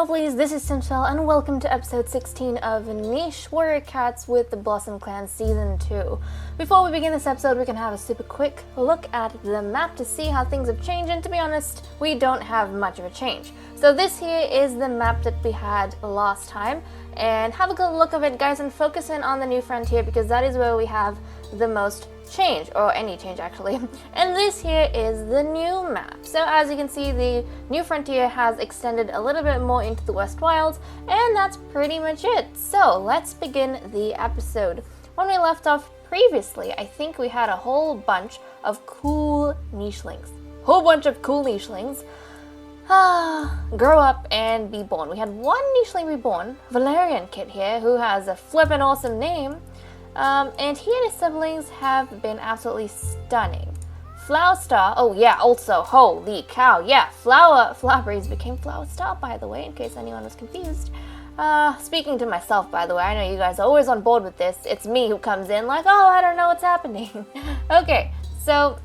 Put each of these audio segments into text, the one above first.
lovelies, this is Simswell and welcome to episode 16 of Niche Warrior Cats with the Blossom Clan Season 2. Before we begin this episode, we can have a super quick look at the map to see how things have changed, and to be honest, we don't have much of a change. So this here is the map that we had last time, and have a good look of it, guys, and focus in on the new frontier because that is where we have the most change, or any change actually. And this here is the new map. So as you can see, the new frontier has extended a little bit more into the West Wilds, and that's pretty much it. So let's begin the episode. When we left off previously, I think we had a whole bunch of cool nichelings. Grow up and be born. We had one nicheling reborn, Valerian Kid here, who has a flippin' awesome name. And he and his siblings have been absolutely stunning. Flower Star, oh yeah, also, holy cow, yeah, Flowerberries became Flower Star, by the way, in case anyone was confused. Speaking to myself, by the way, I know you guys are always on board with this. It's me who comes in like, oh, I don't know what's happening. Okay, so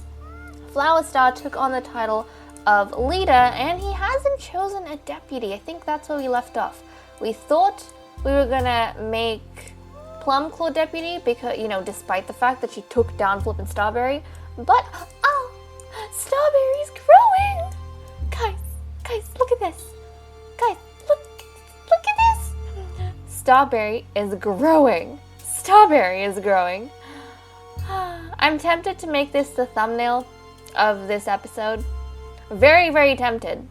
Flower Star took on the title of leader, and he hasn't chosen a deputy. I think that's where we left off. We thought we were gonna make Plumclaw deputy because, you know, despite the fact that she took down Flippin' Starberry, but oh, Starberry's growing. Guys, look at this. Guys, look at this. Starberry is growing. I'm tempted to make this the thumbnail of this episode. Very, very tempted.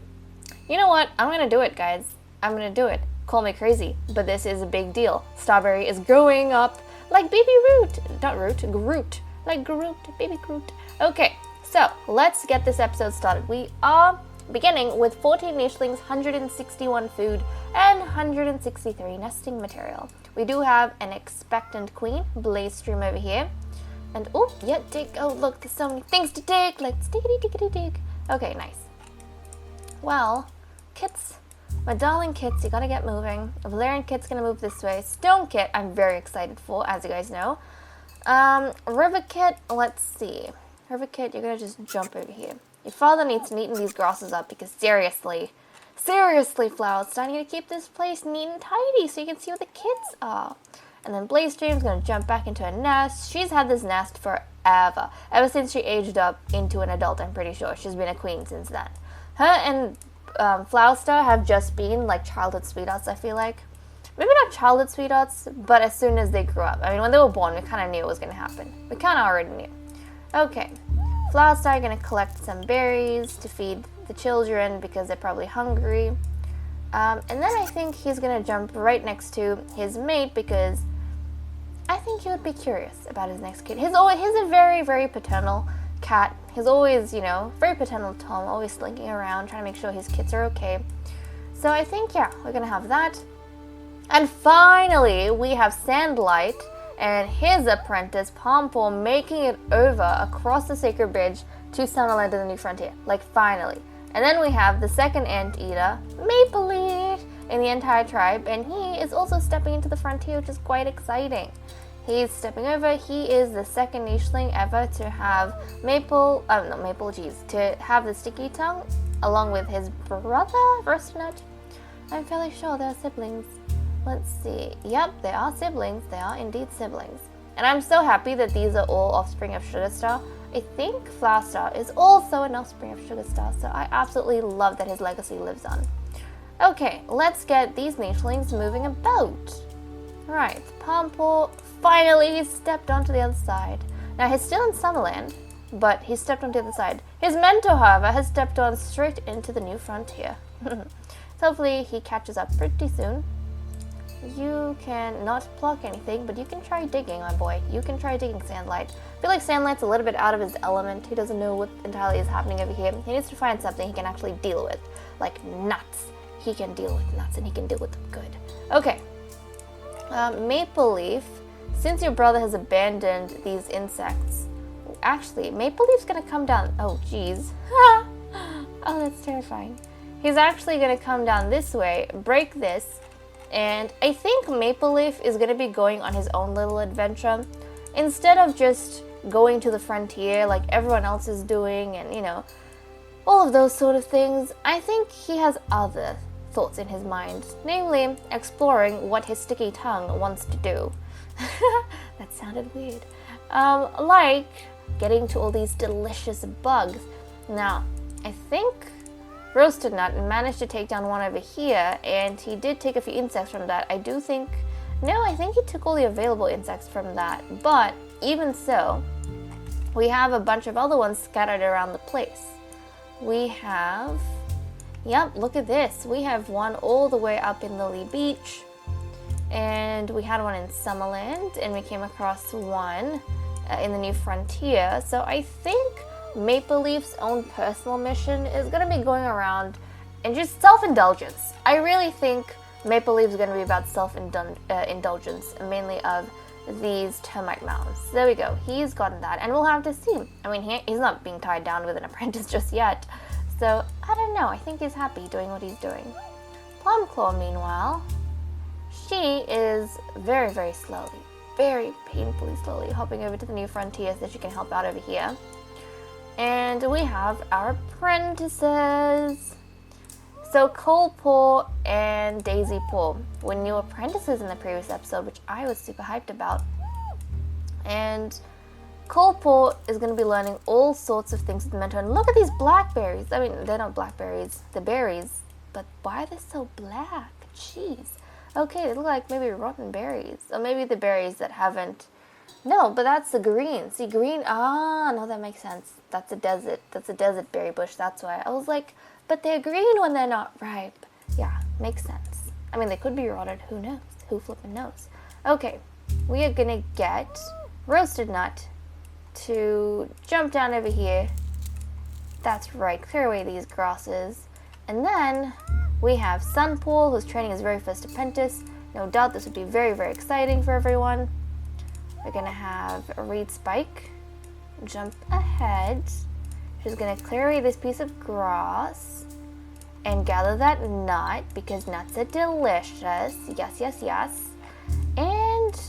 You know what? I'm gonna do it, guys. I'm gonna do it. Call me crazy, but this is a big deal. Starberry is growing up like baby Groot. Like Groot, baby Groot. Okay, so let's get this episode started. We are beginning with 14 nichelings, 161 food, and 163 nesting material. We do have an expectant queen, Blazestream over here. And oh, yeah, dig. Oh, look, there's so many things to dig. Let's dig. Okay, nice. Well, kits. My darling kits, you gotta get moving. Valerian kit's gonna move this way. Stone kit, I'm very excited for, as you guys know. River kit, let's see. River kit, you're gonna just jump over here. Your father needs to neaten these grasses up because seriously, Flower Star, you need to keep this place neat and tidy so you can see where the kids are. And then Blazestream's gonna jump back into a nest. She's had this nest forever. Ever since she aged up into an adult, I'm pretty sure. She's been a queen since then. Her and Flower Star have just been like childhood sweethearts, I feel like. Maybe not childhood sweethearts, but as soon as they grew up. I mean, when they were born, we kind of knew it was going to happen. We kind of already knew. Okay. Flower Star going to collect some berries to feed the children because they're probably hungry. And then I think he's going to jump right next to his mate because I think he would be curious about his next kid. He's a very, very paternal cat. He's always, you know, very paternal Tom, always slinking around, trying to make sure his kids are okay. So I think, yeah, we're gonna have that. And finally, we have Sandlight and his apprentice, Pompor, making it over across the Sacred Bridge to Summerland in the New Frontier. Like, finally. And then we have the second Anteater, Maple Leaf, in the entire tribe, and he is also stepping into the frontier, which is quite exciting. He's stepping over. He is the second nicheling ever to have to have the sticky tongue, along with his brother, Versinut. I'm fairly sure they're siblings. Let's see. Yep, they are siblings. They are indeed siblings. And I'm so happy that these are all offspring of Sugarstar. I think Flower Star is also an offspring of Sugarstar, so I absolutely love that his legacy lives on. Okay, let's get these nichelings moving about. Right, Pompor, finally he stepped onto the other side. Now he's still in Summerland, but he stepped onto the other side. His mentor, however, has stepped on straight into the new frontier. So hopefully he catches up pretty soon. You can not pluck anything, but you can try digging, my boy. You can try digging, Sandlight. I feel like Sandlight's a little bit out of his element. He doesn't know what entirely is happening over here. He needs to find something he can actually deal with, like nuts. He can deal with nuts, and he can deal with them good. Okay. Maple Leaf, since your brother has abandoned these insects, actually, Maple Leaf's gonna come down. Oh, jeez. Oh, that's terrifying. He's actually gonna come down this way, break this, and I think Maple Leaf is gonna be going on his own little adventure. Instead of just going to the frontier like everyone else is doing and, you know, all of those sort of things, I think he has other thoughts in his mind, namely exploring what his sticky tongue wants to do. That sounded weird. Like getting to all these delicious bugs. Now, I think Roasted Nut managed to take down one over here, and he did take a few insects from that. I think he took all the available insects from that, but even so, we have a bunch of other ones scattered around the place. We have, yep, look at this. We have one all the way up in Lily Beach, and we had one in Summerland, and we came across one in the New Frontier. So I think Maple Leaf's own personal mission is going to be going around and just self-indulgence. I really think Maple Leaf is going to be about self-indulgence, mainly of these termite mounds. There we go. He's gotten that, and we'll have to see. I mean, he's not being tied down with an apprentice just yet. So, I don't know. I think he's happy doing what he's doing. Plumclaw, meanwhile, she is very, very slowly, very painfully slowly, hopping over to the New Frontier so that she can help out over here. And we have our apprentices. So Colepaw and Daisy Paw were new apprentices in the previous episode, which I was super hyped about. And Colepaw is going to be learning all sorts of things with the mentor. And look at these blackberries. I mean, they're not blackberries, they're berries. But why are they so black? Jeez. Okay, they look like maybe rotten berries. Or maybe the berries that haven't... No, but that's the green. See, green... Ah, no, that makes sense. That's a desert. That's a desert berry bush. That's why. I was like... But they're green when they're not ripe. Yeah, makes sense. I mean, they could be rotted. Who knows? Who flippin' knows? Okay, we are gonna get Roasted Nut to jump down over here. That's right, clear away these grasses. And then we have Sunpool, who's training his very first apprentice. No doubt this would be very, very exciting for everyone. We're gonna have Reed Spike jump ahead. She's gonna clear away this piece of grass and gather that nut, because nuts are delicious. Yes, yes, yes. And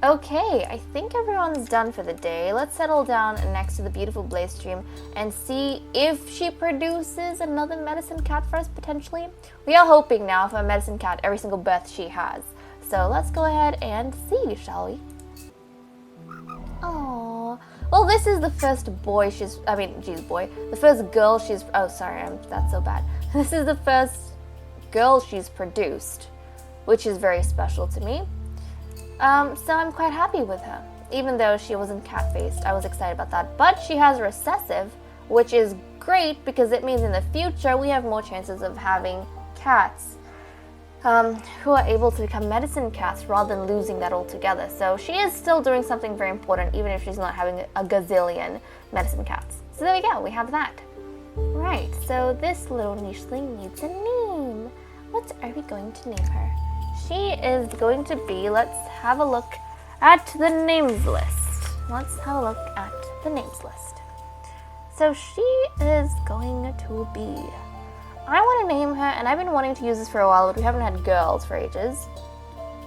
okay, I think everyone's done for the day. Let's settle down next to the beautiful Blaze Stream and see if she produces another medicine cat for us, potentially. We are hoping now for a medicine cat every single birth she has. So let's go ahead and see, shall we? Aww. Well, this is the first boy the first girl she's, oh, sorry, that's so bad. This is the first girl she's produced, which is very special to me. So I'm quite happy with her. Even though she wasn't cat-faced, I was excited about that. But she has recessive, which is great because it means in the future we have more chances of having cats who are able to become medicine cats rather than losing that altogether. So she is still doing something very important, even if she's not having a gazillion medicine cats. So there we go, we have that. Right, so this little nicheling needs a name. What are we going to name her? She is going to be, let's have a look at the names list. Let's have a look at the names list. So she is going to be, I want to name her, and I've been wanting to use this for a while, but we haven't had girls for ages.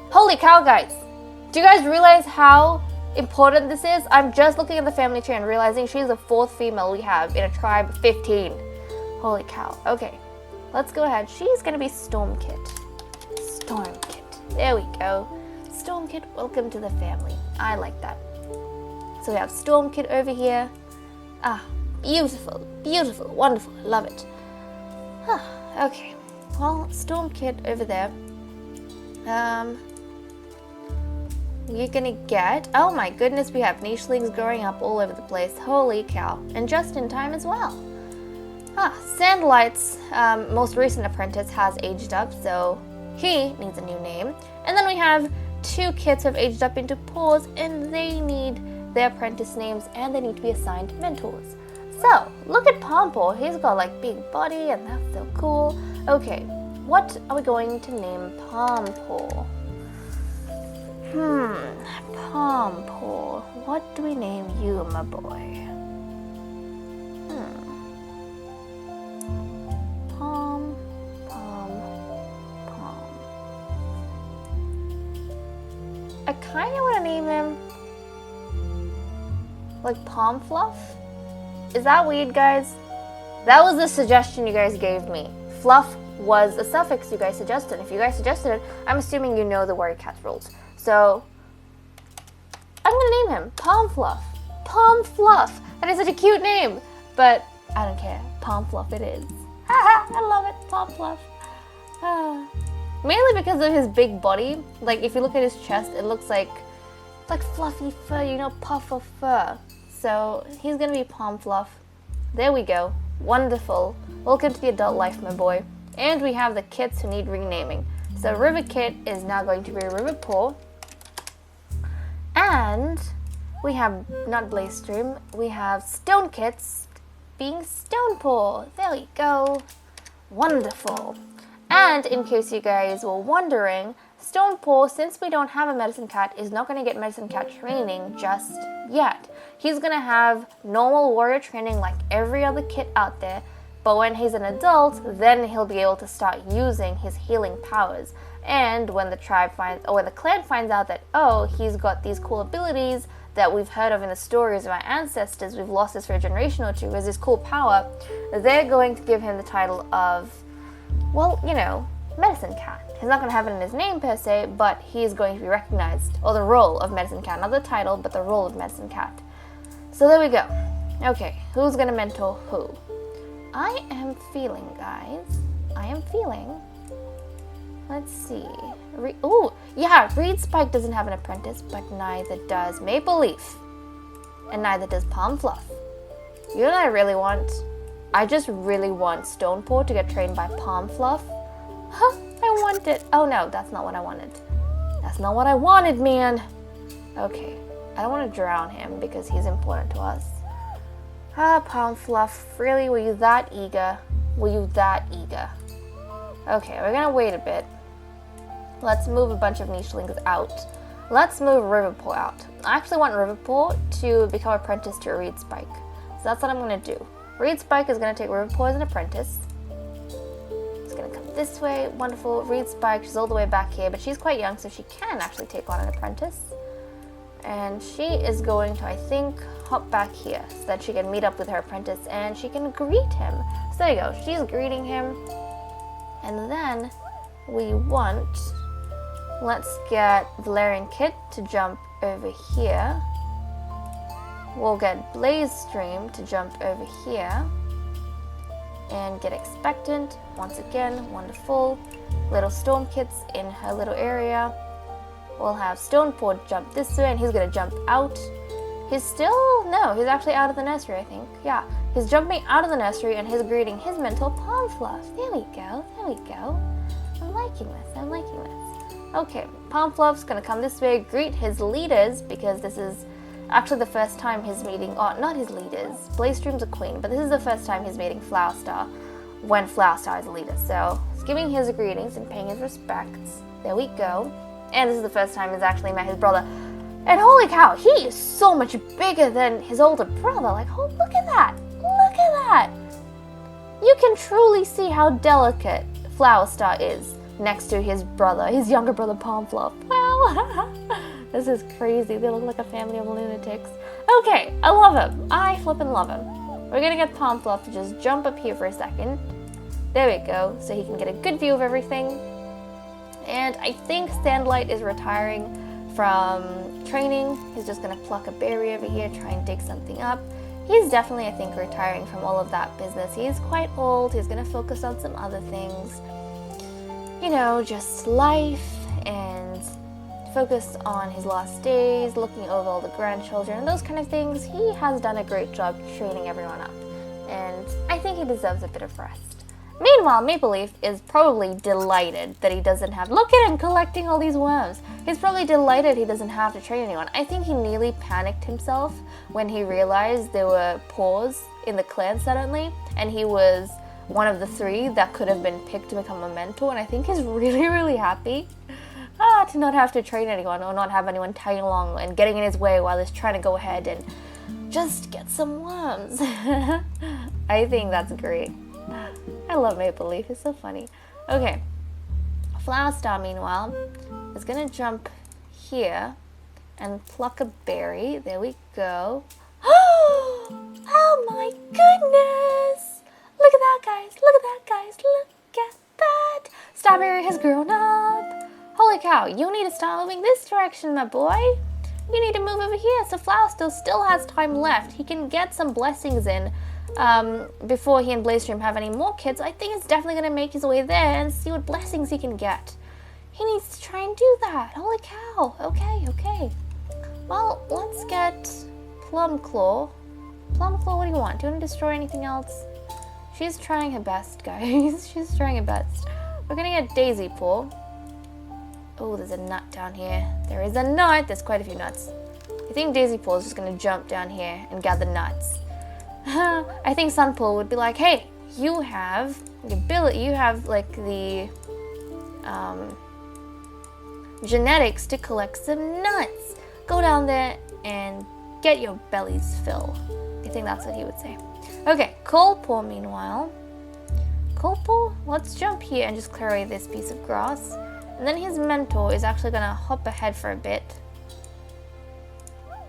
Holy cow, guys! Do you guys realize how important this is? I'm just looking at the family tree and realizing she's the 4th female we have in a tribe of 15. Holy cow. Okay, let's go ahead. She's going to be Stormkit. Stormkit. There we go. Stormkit, welcome to the family. I like that. So we have Stormkit over here. Ah, beautiful, beautiful, wonderful. I love it. Okay, well, Stormkit over there. You're gonna get, oh my goodness, we have nichelings growing up all over the place. Holy cow. And just in time as well. Sandlight's most recent apprentice has aged up, so he needs a new name. And then we have 2 kits who have aged up into paws, and they need their apprentice names, and they need to be assigned mentors. So, look at Pompaw. He's got like big body, and that's so cool. Okay, what are we going to name Pompaw? Pompaw. What do we name you, my boy? Pom. I kind of want to name him like Palm Fluff. Is that weird, guys? That was the suggestion you guys gave me. Fluff was a suffix you guys suggested. If you guys suggested it, I'm assuming you know the warrior cat rules. So I'm gonna name him Palm Fluff. Palm Fluff. That is such a cute name, but I don't care. Palm Fluff it is. I love it. Palm Fluff. Mainly because of his big body. Like if you look at his chest, it looks like fluffy fur, you know, puff of fur. So he's gonna be Palm Fluff. There we go. Wonderful. Welcome to the adult life, my boy. And we have the kits who need renaming. So River Kit is now going to be River Paw. And we have not Blaze Stream, we have Stone Kits being Stone Paw. There we go. Wonderful. And in case you guys were wondering, Stone Paw, since we don't have a medicine cat, is not going to get medicine cat training just yet. He's going to have normal warrior training like every other kit out there, but when he's an adult, then he'll be able to start using his healing powers. And when the clan finds out that, oh, he's got these cool abilities that we've heard of in the stories of our ancestors, we've lost this for a generation or two, is this cool power, they're going to give him the title of, well, you know, Medicine Cat. He's not going to have it in his name per se, but he's going to be recognized, or the role of Medicine Cat, not the title, but the role of Medicine Cat. So there we go. Okay, who's going to mentor who? I am feeling, guys. Let's see. Reed Spike doesn't have an apprentice, but neither does Maple Leaf. And neither does Palm Fluff. You know what I really want? I just really want Stone Paw to get trained by Palm Fluff. Huh, I want it. Oh no, that's not what I wanted. That's not what I wanted, man. Okay, I don't want to drown him because he's important to us. Palm Fluff, really? Were you that eager? Okay, we're gonna wait a bit. Let's move a bunch of nichelings out. Let's move Riverpaw out. I actually want Riverpaw to become apprentice to Reed Spike. So that's what I'm gonna do. Reed Spike is gonna take Riverpaw as an apprentice. It's gonna come this way. Wonderful. Reed Spike, she's all the way back here, but she's quite young, so she can actually take on an apprentice. And she is going to, I think, hop back here so that she can meet up with her apprentice and she can greet him. So there you go. She's greeting him. And then we want, let's get Valerian Kit to jump over here. We'll get Blaze Stream to jump over here. And get Expectant, once again, wonderful. Little Storm Kits in her little area. We'll have Stone Paw jump this way, and he's gonna jump out. He's actually out of the nursery, I think. Yeah, he's jumping out of the nursery, and he's greeting his mentor, Palm Fluff. There we go. I'm liking this. Okay, Palm Fluff's gonna come this way, greet his leaders, because this is actually the first time he's meeting, not his leaders. Blaze Stream's a queen, but this is the first time he's meeting Flower Star, when Flower Star is a leader. So, he's giving his greetings and paying his respects. There we go. And this is the first time he's actually met his brother. And holy cow, he is so much bigger than his older brother. Like, oh, look at that. You can truly see how delicate Flower Star is next to his younger brother, Palm Fluff. Wow. This is crazy. They look like a family of lunatics. Okay, I love him. I flippin' love him. We're gonna get Palm Fluff to just jump up here for a second. There we go, so he can get a good view of everything. And I think Sandlight is retiring from training. He's just gonna pluck a berry over here, try and dig something up. He's definitely, I think, retiring from all of that business. He's quite old. He's gonna focus on some other things. You know, just life and focus on his last days, looking over all the grandchildren, and those kind of things. He has done a great job training everyone up. And I think he deserves a bit of rest. Meanwhile, Maple Leaf is probably delighted that he doesn't have... Look at him collecting all these worms. He's probably delighted he doesn't have to train anyone. I think he nearly panicked himself when he realized there were paws in the clan suddenly, and he was one of the 3 that could have been picked to become a mentor, and I think he's really, really happy to not have to train anyone or not have anyone tagging along and getting in his way while he's trying to go ahead and just get some worms. I think that's great. I love Maple Leaf, it's so funny. Okay, Flower Star, meanwhile, is gonna jump here and pluck a berry. There we go. Oh my goodness! Look at that, guys! Look at that? Starberry has grown up. Holy cow, you need to start moving this direction, my boy. You need to move over here so Flower still has time left. He can get some blessings in before he and Blazestream have any more kids. I think he's definitely going to make his way there and see what blessings he can get. He needs to try and do that. Holy cow. Okay. Well, let's get Plumclaw. Plumclaw, what do you want? Do you want to destroy anything else? She's trying her best, guys. She's trying her best. We're going to get Daisy Paw. Oh, there's a nut down here. There is a nut. There's quite a few nuts. I think Daisy Paw is just going to jump down here and gather nuts. I think Sunpool would be like, hey, you have the ability, you have like the genetics to collect some nuts. Go down there and get your belly's fill. I think that's what he would say. Okay, Coalpaw meanwhile. Coalpaw, let's jump here and just clear away this piece of grass. And then his mentor is actually going to hop ahead for a bit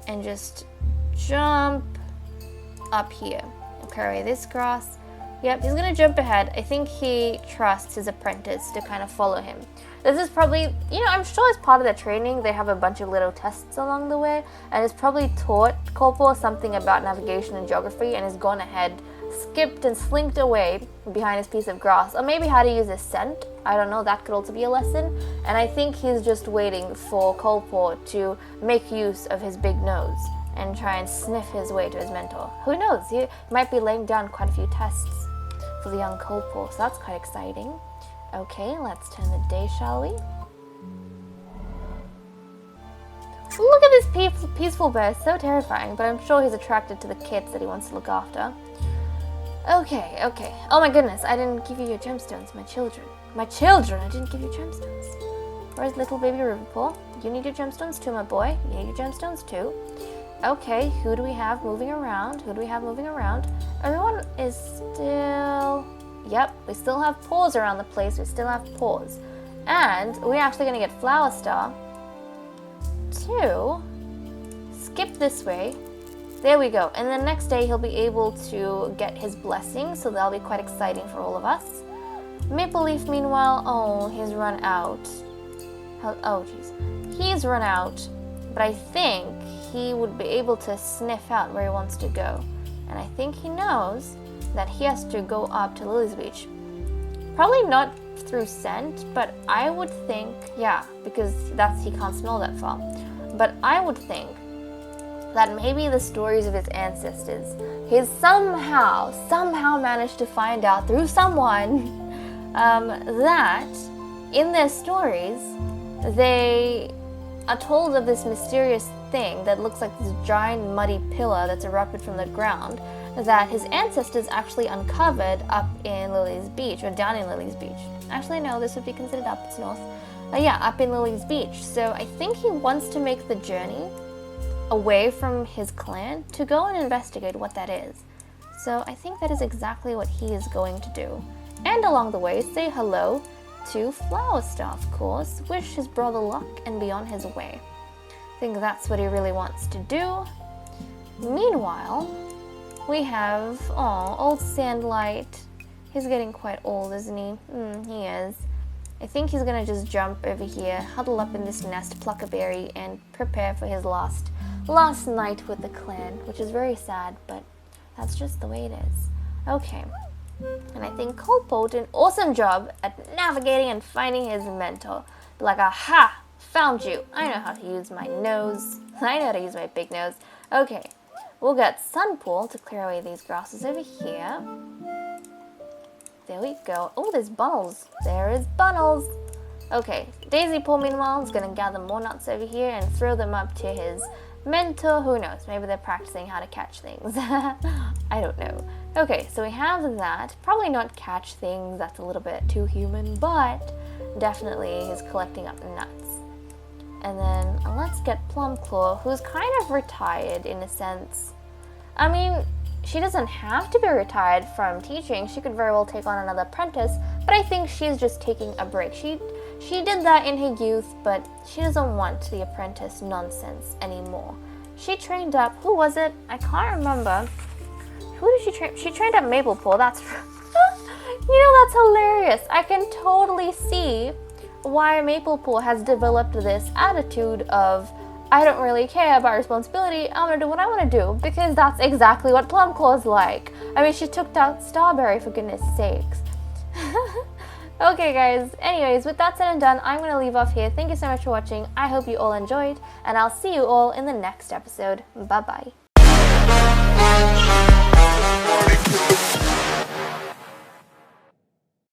and just jump up here. And clear away this grass. Yep, he's going to jump ahead. I think he trusts his apprentice to kind of follow him. This is probably, I'm sure as part of their training, they have a bunch of little tests along the way. And it's probably taught Coalpaw something about navigation and geography and has gone ahead, skipped and slinked away behind his piece of grass. Or maybe how to use his scent. I don't know, that could also be a lesson. And I think he's just waiting for Coalpaw to make use of his big nose and try and sniff his way to his mentor. Who knows, he might be laying down quite a few tests for the young Coalpaw, so that's quite exciting. Okay, let's turn the day, shall we? Look at this peaceful bear, so terrifying, but I'm sure he's attracted to the kids that he wants to look after. Okay. Oh my goodness, I didn't give you your gemstones, my children. My children, I didn't give you gemstones. Where's little baby Riverpaw? You need your gemstones too, my boy. You need your gemstones too. Okay, who do we have moving around? Everyone is still... Yep, we still have paws around the place. We still have paws. And we're actually going to get Flower Star to skip this way. There we go. And the next day he'll be able to get his blessing, so that'll be quite exciting for all of us. Maple Leaf, meanwhile, oh, he's run out. Oh, jeez. He's run out, but I think he would be able to sniff out where he wants to go. And I think he knows that he has to go up to Lily's Beach. Probably not through scent, but I would think, yeah, because he can't smell that far. But I would think that maybe the stories of his ancestors, he's somehow managed to find out through someone that in their stories, they are told of this mysterious thing that looks like this giant muddy pillar that's erupted from the ground that his ancestors actually uncovered up in Lily's Beach, or down in Lily's Beach. Actually, no, this would be considered up, it's north. Yeah, up in Lily's Beach. So I think he wants to make the journey away from his clan to go and investigate what that is. So I think that is exactly what he is going to do. And along the way, say hello to Flower Star, of course, wish his brother luck and be on his way. I think that's what he really wants to do. Meanwhile, we have, old Sandlight. He's getting quite old, isn't he? He is. I think he's gonna just jump over here, huddle up in this nest, pluck a berry, and prepare for his last night with the clan, which is very sad, but that's just the way it is. Okay. And I think Coalpaw did an awesome job at navigating and finding his mentor. Be like, aha! Found you! I know how to use my nose. I know how to use my big nose. Okay. We'll get Sunpool to clear away these grasses over here. There we go. Oh, there's Bunnels. There is Bunnels. Okay. Daisy Paw, meanwhile, is going to gather more nuts over here and throw them up to his mentor. Who knows? Maybe they're practicing how to catch things. I don't know. Okay, so we have that. Probably not catch things. That's a little bit too human, but definitely he's collecting up nuts. And then let's get Plumclaw, who's kind of retired in a sense. I mean, she doesn't have to be retired from teaching. She could very well take on another apprentice, but I think she's just taking a break. She did that in her youth, but she doesn't want the apprentice nonsense anymore. She trained up, who was it? I can't remember. Who did she train? She trained up Maplepaw, that's You know, that's hilarious. I can totally see why Maplepool has developed this attitude of, I don't really care about responsibility, I'm gonna do what I wanna do, because that's exactly what Plumclaw's like. I mean, she took out Starberry, for goodness sakes. Okay guys, anyways, with that said and done, I'm gonna leave off here. Thank you so much for watching. I hope you all enjoyed, and I'll see you all in the next episode. Bye bye.